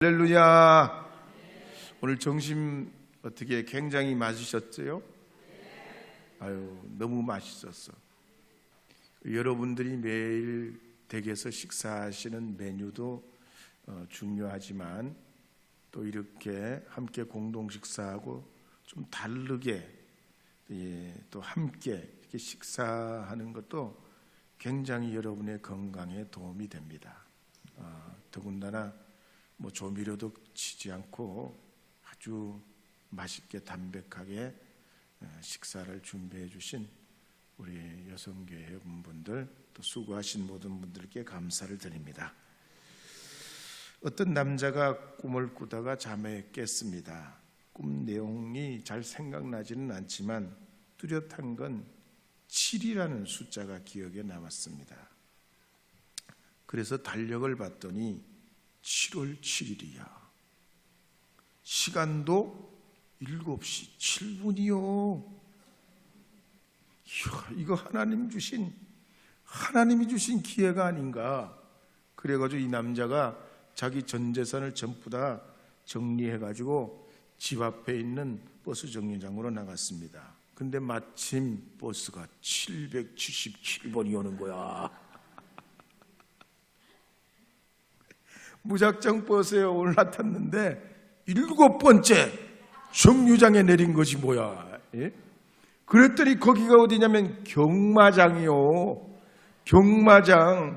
할렐루야. 오늘 점심 어떻게 굉장히 맛있었어요? 아유, 너무 맛있었어. 여러분들이 매일 댁에서 식사하시는 메뉴도 중요하지만 또 이렇게 함께 공동 식사하고 좀 다르게 또 함께 이렇게 식사하는 것도 굉장히 여러분의 건강에 도움이 됩니다. 더군다나 조미료도 치지 않고 아주 맛있게 담백하게 식사를 준비해 주신 우리 여성교회 여러분들, 또 수고하신 모든 분들께 감사를 드립니다. 어떤 남자가 꿈을 꾸다가 잠에 깼습니다. 꿈 내용이 잘 생각나지는 않지만 뚜렷한 건 7이라는 숫자가 기억에 남았습니다. 그래서 달력을 봤더니 7월 7일이야. 시간도 7시 7분이요. 이거 하나님이 주신 기회가 아닌가. 그래가지고 이 남자가 자기 전 재산을 전부 다 정리해가지고 집 앞에 있는 버스 정류장으로 나갔습니다. 근데 마침 버스가 777번이 오는 거야. 무작정 버스에 올라탔는데 7번째 정류장에 내린 것이 뭐야? 예? 그랬더니 거기가 어디냐면 경마장이요. 경마장에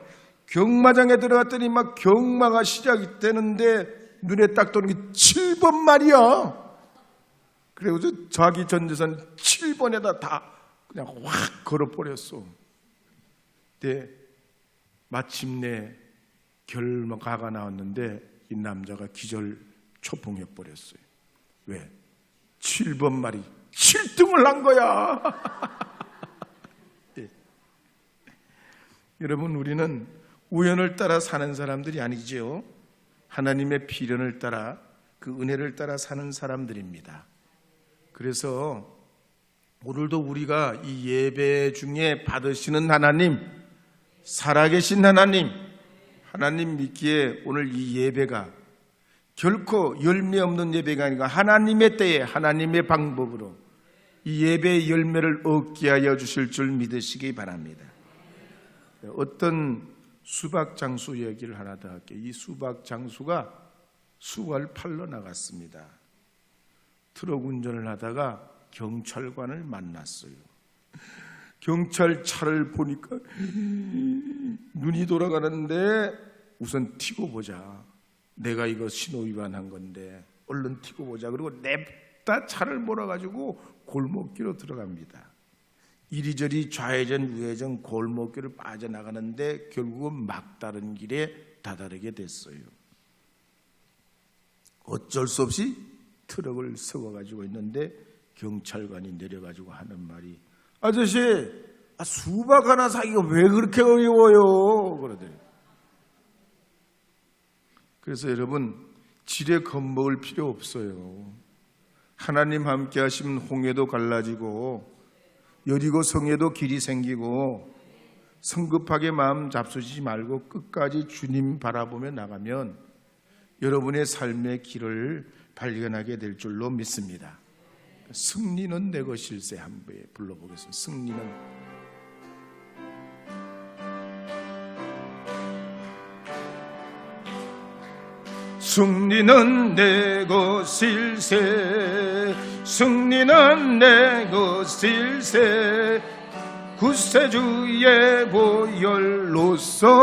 들어갔더니 막 경마가 시작이 되는데 눈에 딱 들어오는 게 7번 말이야. 그래서 자기 전재산 7번에다 다 그냥 확 걸어버렸어. 근데 마침내 결과가 나왔는데 이 남자가 기절 초풍해 버렸어요. 왜? 7번 말이 7등을 한 거야. 예. 여러분, 우리는 우연을 따라 사는 사람들이 아니지요. 하나님의 필연을 따라, 그 은혜를 따라 사는 사람들입니다. 그래서 오늘도 우리가 이 예배 중에 받으시는 하나님, 살아계신 하나님 믿기에 오늘 이 예배가 결코 열매 없는 예배가 아니라 하나님의 때에 하나님의 방법으로 이 예배의 열매를 얻게 하여 주실 줄 믿으시기 바랍니다. 어떤 수박 장수 얘기를 하나 더 할게요. 이 수박 장수가 수박을 팔러 나갔습니다. 트럭 운전을 하다가 경찰관을 만났어요. 경찰차를 보니까 눈이 돌아가는데 우선 튀고 보자. 내가 이거 신호위반한 건데 얼른 튀고 보자. 그리고 냅다 차를 몰아가지고 골목길로 들어갑니다. 이리저리 좌회전 우회전 골목길을 빠져나가는데 결국은 막다른 길에 다다르게 됐어요. 어쩔 수 없이 트럭을 세워가지고 있는데 경찰관이 내려가지고 하는 말이, 아저씨, 수박 하나 사기가 왜 그렇게 어려워요? 그러더니. 그래서 여러분, 지레 겁먹을 필요 없어요. 하나님 함께 하시면 홍해도 갈라지고 여리고 성에도 길이 생기고, 성급하게 마음 잡수지 말고 끝까지 주님 바라보며 나가면 여러분의 삶의 길을 발견하게 될 줄로 믿습니다. 승리는 내 것일세. 한번 불러보겠습니다. 승리는 내 것일세. 승리는 내 것일세. 구세주의 보혈로서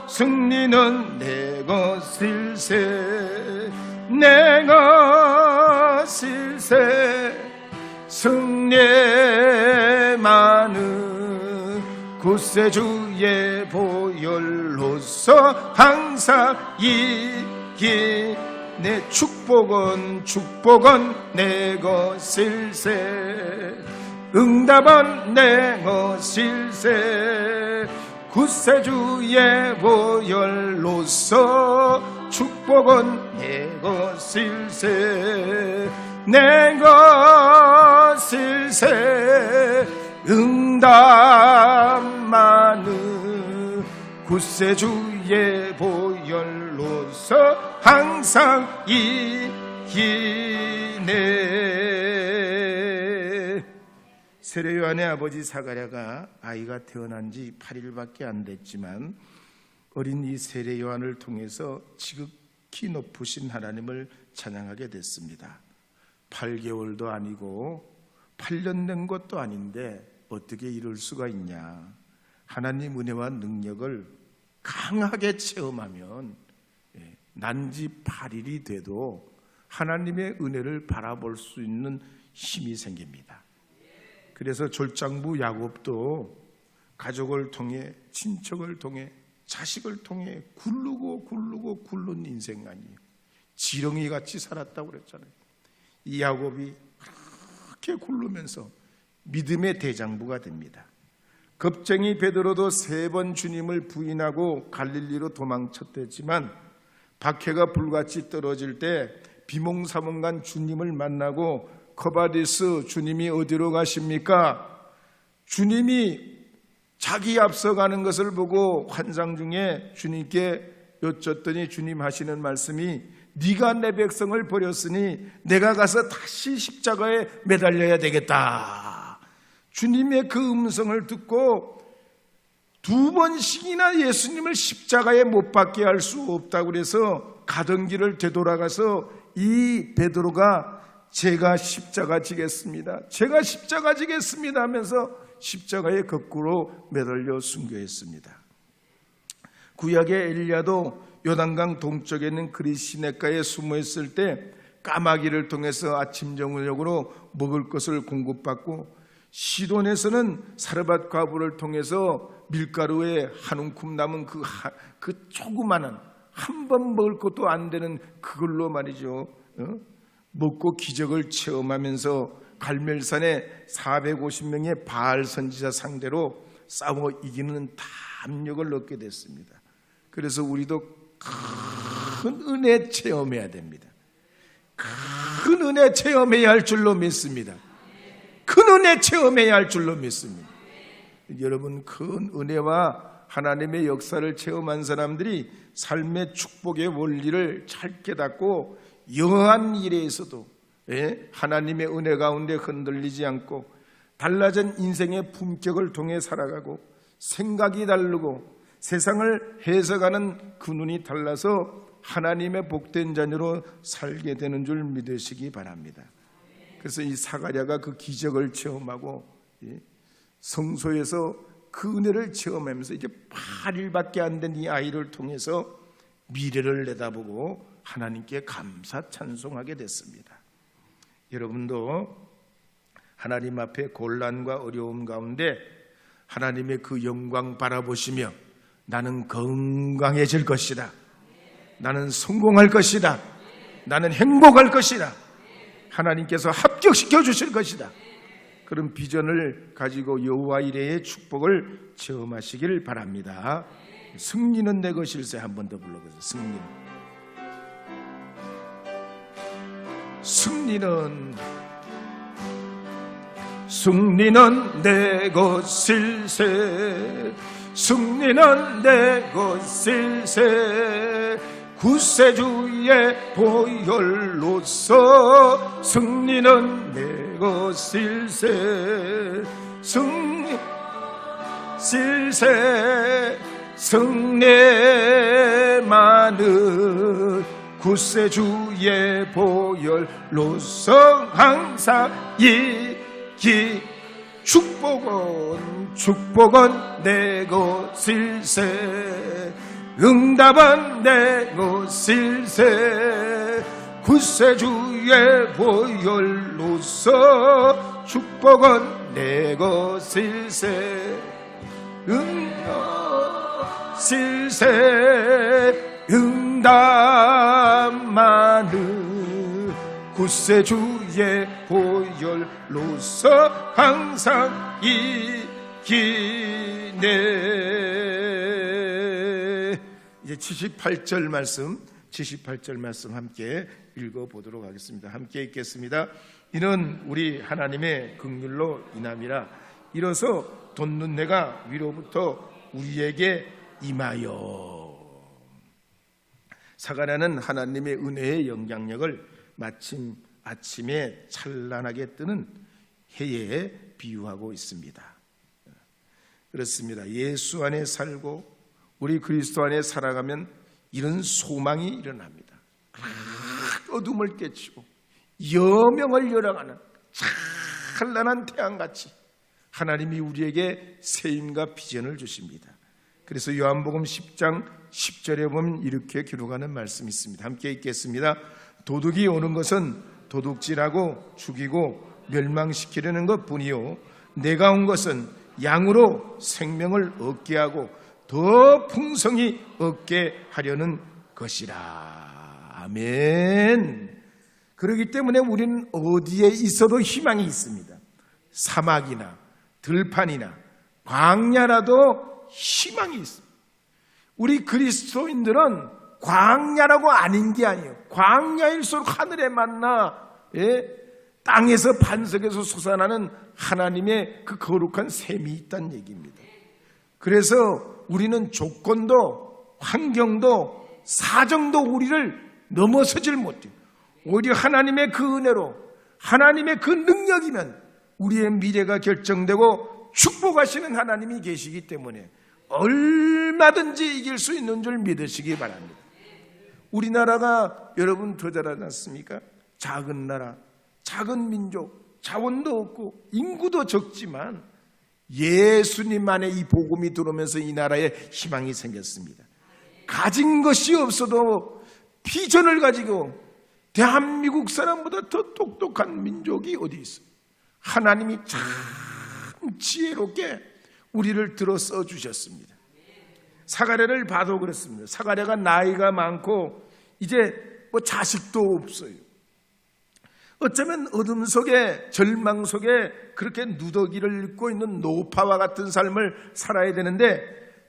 승리는 내 것일세. 내 것일세. 승리의 많은 구세주의 보혈로서 항상 내 축복은 내 것일세. 응답은 내 것일세. 구세주의 보혈로서 축복은 내 것일세. 내 것일세. 응답 많은 구세주의 보혈 보혈로서 항상 이기네. 세례 요한의 아버지 사가랴가 아이가 태어난 지 8일밖에 안 됐지만 어린 이 세례 요한을 통해서 지극히 높으신 하나님을 찬양하게 됐습니다. 8개월도 아니고 8년 된 것도 아닌데 어떻게 이럴 수가 있냐. 하나님 은혜와 능력을 강하게 체험하면 난지 8일이 돼도 하나님의 은혜를 바라볼 수 있는 힘이 생깁니다. 그래서 졸장부 야곱도 가족을 통해, 친척을 통해, 자식을 통해 굴른 인생 아니에요. 지렁이 같이 살았다고 그랬잖아요. 이 야곱이 그렇게 굴르면서 믿음의 대장부가 됩니다. 겁쟁이 베드로도 3번 주님을 부인하고 갈릴리로 도망쳤댔지만 박해가 불같이 떨어질 때 비몽사몽간 주님을 만나고 거바디스, 주님이 어디로 가십니까? 주님이 자기 앞서가는 것을 보고 환상 중에 주님께 여쭸더니 주님 하시는 말씀이 네가 내 백성을 버렸으니 내가 가서 다시 십자가에 매달려야 되겠다. 주님의 그 음성을 듣고 2번씩이나 예수님을 십자가에 못 박게 할 수 없다고 그래서 가던 길을 되돌아가서 이 베드로가 제가 십자가 지겠습니다. 제가 십자가 지겠습니다 하면서 십자가에 거꾸로 매달려 순교했습니다. 구약의 엘리야도 요단강 동쪽에 있는 그리시네가에 숨어 있을 때 까마귀를 통해서 아침 저녁으로 먹을 것을 공급받고 시돈에서는 사르밧 과부를 통해서 밀가루에 한 움큼 남은 그 조그마한 한 번 먹을 것도 안 되는 그걸로 말이죠. 먹고 기적을 체험하면서 갈멜산에 450명의 바알 선지자 상대로 싸워 이기는 담력을 얻게 됐습니다. 그래서 우리도 큰 은혜 체험해야 됩니다. 큰 은혜 체험해야 할 줄로 믿습니다. 큰 은혜 체험해야 할 줄로 믿습니다. 여러분, 큰 은혜와 하나님의 역사를 체험한 사람들이 삶의 축복의 원리를 잘 깨닫고 영한 일에서도 하나님의 은혜 가운데 흔들리지 않고 달라진 인생의 품격을 통해 살아가고 생각이 다르고 세상을 해석하는 그 눈이 달라서 하나님의 복된 자녀로 살게 되는 줄 믿으시기 바랍니다. 그래서 이 사가랴가 그 기적을 체험하고 성소에서 그 은혜를 체험하면서 이제 8일밖에 안 된 이 아이를 통해서 미래를 내다보고 하나님께 감사 찬송하게 됐습니다. 여러분도 하나님 앞에 곤란과 어려움 가운데 하나님의 그 영광 바라보시며 나는 건강해질 것이다, 나는 성공할 것이다, 나는 행복할 것이다, 하나님께서 합격시켜 주실 것이다, 그런 비전을 가지고 여호와 이레의 축복을 체험하시길 바랍니다. 승리는 내 것일세 한 번 더 불러보세요. 승리는 내 것일세, 승리는 내 것일세, 구세주의 보혈로서 승리는 내 것일세, 승리만은 구세주의 보혈로서 항상 이기, 축복은 내 것일세, 응답은 내 것일세, 구세주의 보혈로서 축복은 내 것일세, 응답만은 구세주의 보혈로서 항상 이기네. 이제 78절 말씀 함께 읽어보도록 하겠습니다. 함께 읽겠습니다. 이는 우리 하나님의 긍휼로 인함이라. 이로써 돋는 내가 위로부터 우리에게 임하여. 사가랴는 하나님의 은혜의 영향력을 마침 아침에 찬란하게 뜨는 해에 비유하고 있습니다. 그렇습니다. 예수 안에 살고 우리 그리스도 안에 살아가면 이런 소망이 일어납니다. 어둠을 깨치고 여명을 열어가는 찬란한 태양같이 하나님이 우리에게 세임과 비전을 주십니다. 그래서 요한복음 10장 10절에 보면 이렇게 기록하는 말씀이 있습니다. 함께 읽겠습니다. 도둑이 오는 것은 도둑질하고 죽이고 멸망시키려는 것뿐이요 내가 온 것은 양으로 생명을 얻게 하고 더 풍성히 얻게 하려는 것이라. 아멘. 그렇기 때문에 우리는 어디에 있어도 희망이 있습니다. 사막이나 들판이나 광야라도 희망이 있습니다. 우리 그리스도인들은 광야라고 아닌 게 아니에요. 광야일수록 하늘에 만나 땅에서 반석에서 솟아나는 하나님의 그 거룩한 샘이 있다는 얘기입니다. 그래서 우리는 조건도 환경도 사정도 우리를 넘어서질 못해요. 오히려 하나님의 그 은혜로 하나님의 그 능력이면 우리의 미래가 결정되고 축복하시는 하나님이 계시기 때문에 얼마든지 이길 수 있는 줄 믿으시기 바랍니다. 우리나라가 여러분 더 잘하지 않습니까? 작은 나라, 작은 민족, 자원도 없고 인구도 적지만 예수님 안에 이 복음이 들어오면서 이 나라에 희망이 생겼습니다. 가진 것이 없어도 비전을 가지고 대한민국 사람보다 더 똑똑한 민족이 어디 있어요? 하나님이 참 지혜롭게 우리를 들어 써주셨습니다. 사가랴를 봐도 그렇습니다. 사가랴가 나이가 많고 이제 뭐 자식도 없어요. 어쩌면 어둠 속에 절망 속에 그렇게 누더기를 입고 있는 노파와 같은 삶을 살아야 되는데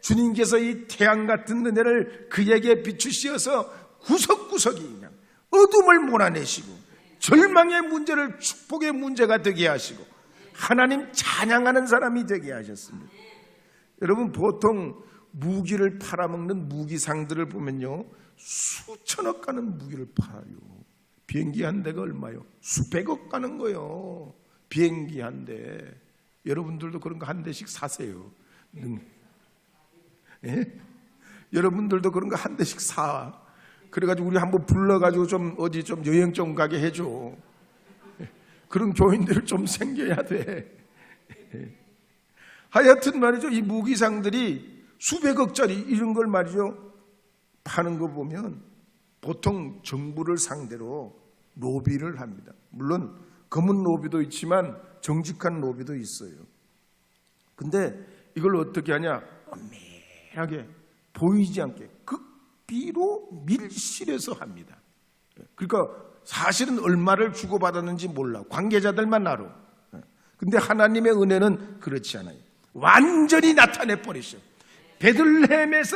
주님께서 이 태양 같은 은혜를 그에게 비추시어서 구석구석이 그냥 어둠을 몰아내시고 절망의 문제를 축복의 문제가 되게 하시고 하나님 찬양하는 사람이 되게 하셨습니다. 여러분 보통 무기를 팔아먹는 무기상들을 보면요 수천억 가는 무기를 팔아요. 비행기 한 대가 얼마요? 수백억 가는 거요. 비행기 한 대. 여러분들도 그런 거 한 대씩 사세요. 예? 여러분들도 그런 거 한 대씩 사. 그래가지고 우리 한번 불러가지고 좀 어디 좀 여행 좀 가게 해줘. 그런 교인들을 좀 생겨야 돼. 하여튼 말이죠. 이 무기상들이 수백억짜리 이런 걸 말이죠. 파는 거 보면 보통 정부를 상대로 로비를 합니다. 물론 검은 로비도 있지만 정직한 로비도 있어요. 근데 이걸 어떻게 하냐? 엄밀하게 보이지 않게 극비로 밀실해서 합니다. 그러니까 사실은 얼마를 주고받았는지 몰라. 관계자들만 알아. 근데 하나님의 은혜는 그렇지 않아요. 완전히 나타내 버리셔. 베들레헴에서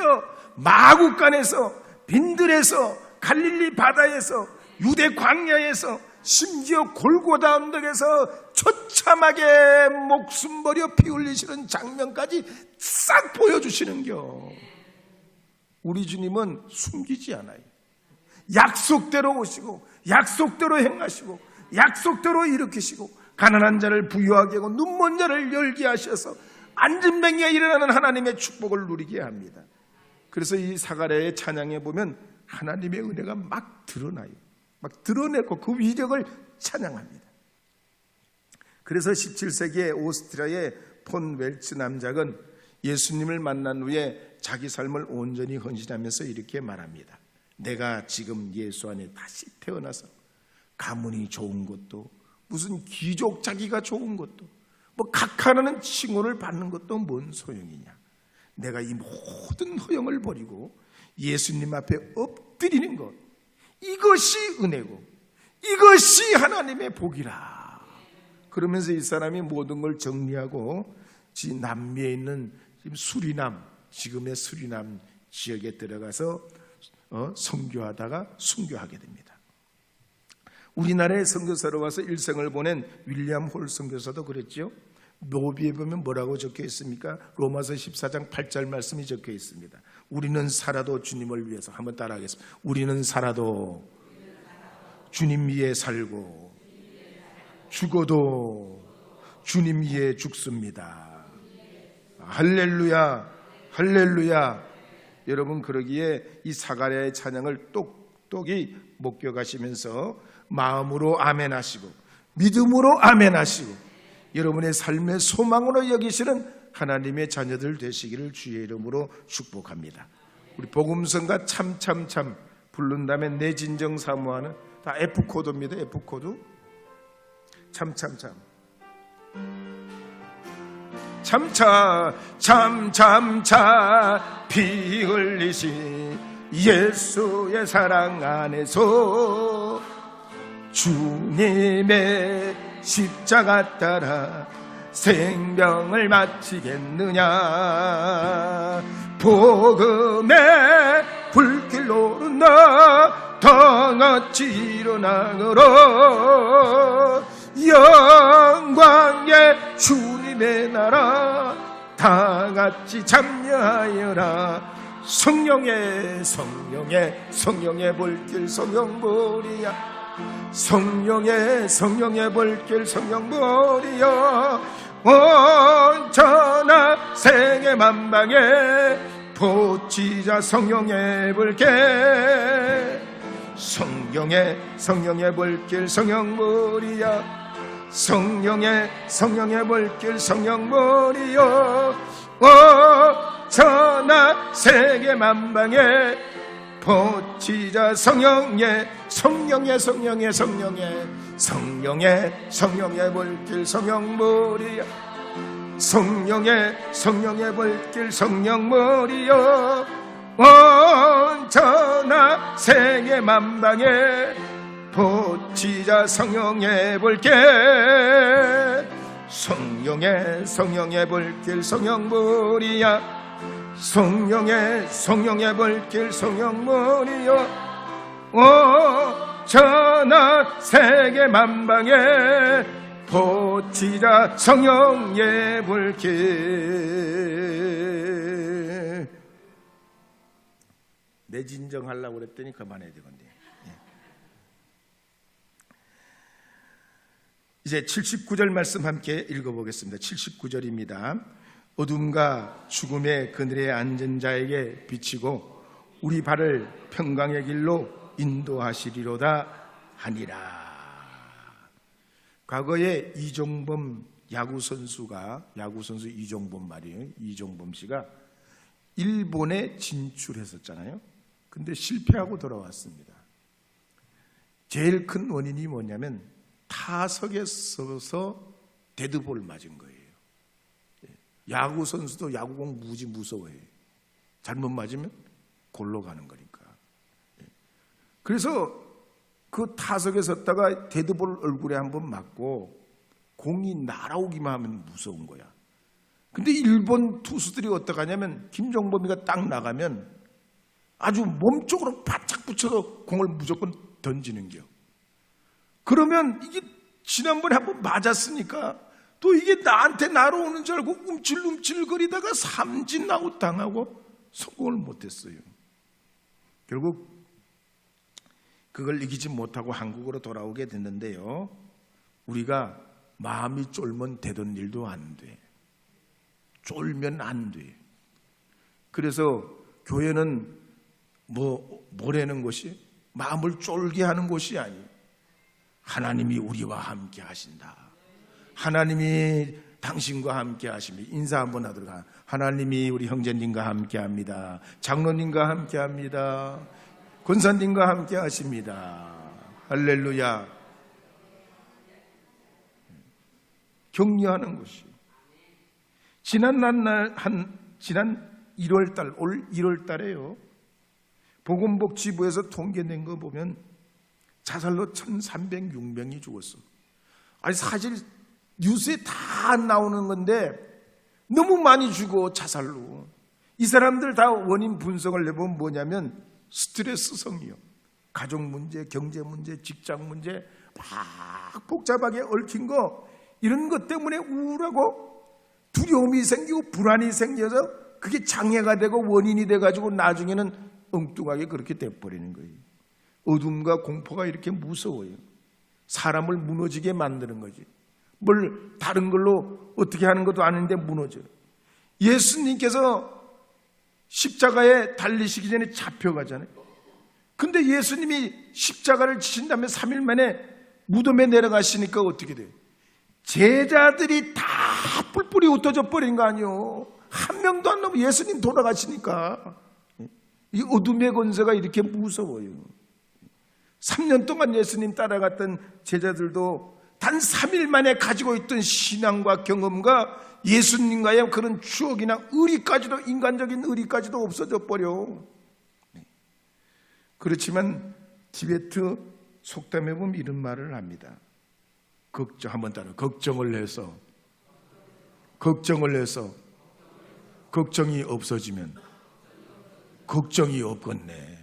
마구간에서 빈들에서 갈릴리 바다에서 유대 광야에서 심지어 골고다 언덕에서 처참하게 목숨 버려 피 흘리시는 장면까지 싹 보여주시는겨. 우리 주님은 숨기지 않아요. 약속대로 오시고 약속대로 행하시고 약속대로 일으키시고 가난한 자를 부유하게 하고 눈먼 자를 열게 하셔서 앉은 뱅이에 일어나는 하나님의 축복을 누리게 합니다. 그래서 이 사가랴의 찬양에 보면 하나님의 은혜가 막 드러나요. 막 드러내고 그 위력을 찬양합니다. 그래서 17세기의 오스트리아의 폰 웰츠 남작은 예수님을 만난 후에 자기 삶을 온전히 헌신하면서 이렇게 말합니다. 내가 지금 예수 안에 다시 태어나서 가문이 좋은 것도 무슨 귀족 자기가 좋은 것도 뭐 각하라는 칭호를 받는 것도 뭔 소용이냐. 내가 이 모든 허영을 버리고 예수님 앞에 엎드리는 것, 이것이 은혜고 이것이 하나님의 복이라. 그러면서 이 사람이 모든 걸 정리하고 남미에 있는 지금의 수리남 지역에 들어가서 선교하다가 순교하게 됩니다. 우리나라에 선교사로 와서 일생을 보낸 윌리엄 홀 선교사도 그랬죠. 노비에 보면 뭐라고 적혀 있습니까? 로마서 14장 8절 말씀이 적혀 있습니다. 우리는 살아도 주님을 위해서. 한번 따라하겠습니다. 우리는 살아도 주님 위에 살고 죽어도 주님 위에 죽습니다. 할렐루야, 할렐루야. 여러분, 그러기에 이 사가랴의 찬양을 똑똑히 목격하시면서 마음으로 아멘 하시고 믿음으로 아멘 하시고 여러분의 삶의 소망으로 여기시는 하나님의 자녀들 되시기를 주의 이름으로 축복합니다. 우리 복음성가 참참참 부른 다음에 내 진정 사모하는, 다 F코드입니다. F코드. 참참참 참차 참참차 피 흘리신 예수의 사랑 안에서 주님의 십자가 따라 생명을 마치겠느냐. 복음의 불길 오른다 덩어치 일어나으로 영광의 주님의 나라 다같이 참여하여라. 성령의 볼길 성령보리야. 성령의 볼길 성령보리야. 온전한 생의 만방에 보치자 성령의 볼길. 성령의 볼길 성령보리야. 성령의 볼길 성령보리야. 온전한 생의 만방에 보치자 성령의 볼길 성령보리야. 성령의 볼길 성령보리야. 온전한 생의 만방에 보치자 성령의 볼길. 성령의 볼길 성령보리야. 성령의 볼길 성령보리야. 온전한 세계 만방에 보치자 성령의 볼길. 내 진정하려고 그랬더니 그만해야 되건데. 이제 79절 말씀 함께 읽어보겠습니다. 79절입니다. 어둠과 죽음의 그늘에 앉은 자에게 비치고 우리 발을 평강의 길로 인도하시리로다 하니라. 과거에 이종범 야구선수 이종범 말이에요. 이종범 씨가 일본에 진출했었잖아요. 근데 실패하고 돌아왔습니다. 제일 큰 원인이 뭐냐면 타석에 서서 데드볼 맞은 거예요. 야구 선수도 야구공 무지 무서워해요. 잘못 맞으면 골로 가는 거니까. 그래서 그 타석에 섰다가 데드볼 얼굴에 한번 맞고 공이 날아오기만 하면 무서운 거야. 근데 일본 투수들이 어떡하냐면 김종범이가 딱 나가면 아주 몸쪽으로 바짝 붙여서 공을 무조건 던지는 겨. 그러면 이게 지난번에 한번 맞았으니까 또 이게 나한테 날아오는 줄 알고 움찔움찔거리다가 삼진 아웃 당하고 성공을 못했어요. 결국 그걸 이기지 못하고 한국으로 돌아오게 됐는데요. 우리가 마음이 쫄면 되던 일도 안 돼. 쫄면 안 돼. 그래서 교회는 뭐라는 것이 마음을 쫄게 하는 것이 아니에요. 하나님이 우리와 함께 하신다. 하나님이 당신과 함께 하십니다. 인사 한번 하도록 하겠습니다. 하나님이 우리 형제님과 함께 합니다. 장로님과 함께 합니다. 권사님과 함께 하십니다. 할렐루야. 격려하는 것이. 지난 1월달, 올 1월달에요. 보건복지부에서 통계낸 거 보면 자살로 1,306명이 죽었어. 아니 사실 뉴스에 다 나오는 건데 너무 많이 죽어 자살로. 이 사람들 다 원인 분석을 내보면 뭐냐면 스트레스성이요. 가족 문제, 경제 문제, 직장 문제 막 복잡하게 얽힌 거, 이런 것 때문에 우울하고 두려움이 생기고 불안이 생겨서 그게 장애가 되고 원인이 돼가지고 나중에는 엉뚱하게 그렇게 돼버리는 거예요. 어둠과 공포가 이렇게 무서워요. 사람을 무너지게 만드는 거지. 뭘 다른 걸로 어떻게 하는 것도 아닌데 무너져요. 예수님께서 십자가에 달리시기 전에 잡혀가잖아요. 근데 예수님이 십자가를 지신 다음에 3일 만에 무덤에 내려가시니까 어떻게 돼요? 제자들이 다 뿔뿔이 흩어져 버린 거 아니에요. 한 명도 안 남고 예수님 돌아가시니까. 이 어둠의 권세가 이렇게 무서워요. 3년 동안 예수님 따라갔던 제자들도 단 3일 만에 가지고 있던 신앙과 경험과 예수님과의 그런 추억이나 의리까지도, 인간적인 의리까지도 없어져 버려. 그렇지만 티베트 속담에 보면 이런 말을 합니다. 한번 따라. 걱정을 해서 걱정이 없어지면 걱정이 없겠네.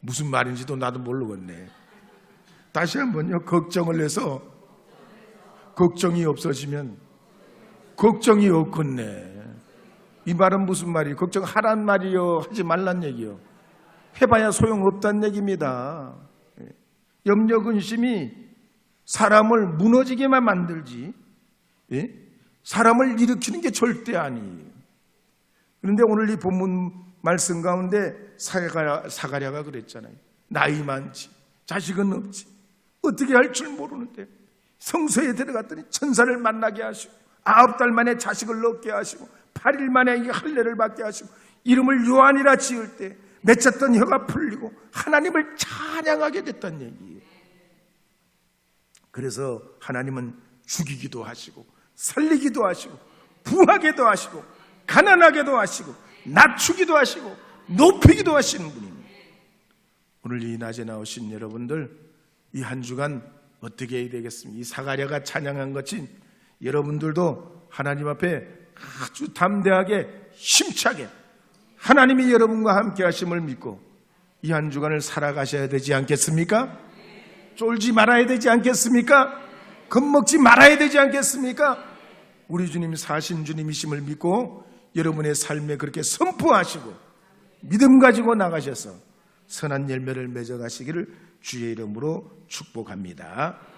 무슨 말인지도 나도 모르겠네. 다시 한번요. 걱정을 해서 걱정이 없어지면 걱정이 없겠네. 이 말은 무슨 말이에요? 걱정하란 말이요, 하지 말란 얘기요. 해봐야 소용없다는 얘기입니다. 염려 근심이 사람을 무너지게만 만들지, 사람을 일으키는 게 절대 아니에요. 그런데 오늘 이 본문 말씀 가운데 사가랴가 그랬잖아요. 나이 많지, 자식은 없지, 어떻게 할 줄 모르는데 성소에 들어갔더니 천사를 만나게 하시고 9달 만에 자식을 얻게 하시고 8일 만에 이 할례를 받게 하시고 이름을 요한이라 지을 때 맺혔던 혀가 풀리고 하나님을 찬양하게 됐다는 얘기예요. 그래서 하나님은 죽이기도 하시고 살리기도 하시고 부하게도 하시고 가난하게도 하시고 낮추기도 하시고 높이기도 하시는 분입니다. 오늘 이 낮에 나오신 여러분들, 이 한 주간 어떻게 해야 되겠습니까? 이 사가랴가 찬양한 것이 여러분들도 하나님 앞에 아주 담대하게 힘차게 하나님이 여러분과 함께 하심을 믿고 이 한 주간을 살아가셔야 되지 않겠습니까? 쫄지 말아야 되지 않겠습니까? 겁먹지 말아야 되지 않겠습니까? 우리 주님이 사신 주님이심을 믿고 여러분의 삶에 그렇게 선포하시고 믿음 가지고 나가셔서 선한 열매를 맺어가시기를 주의 이름으로 축복합니다.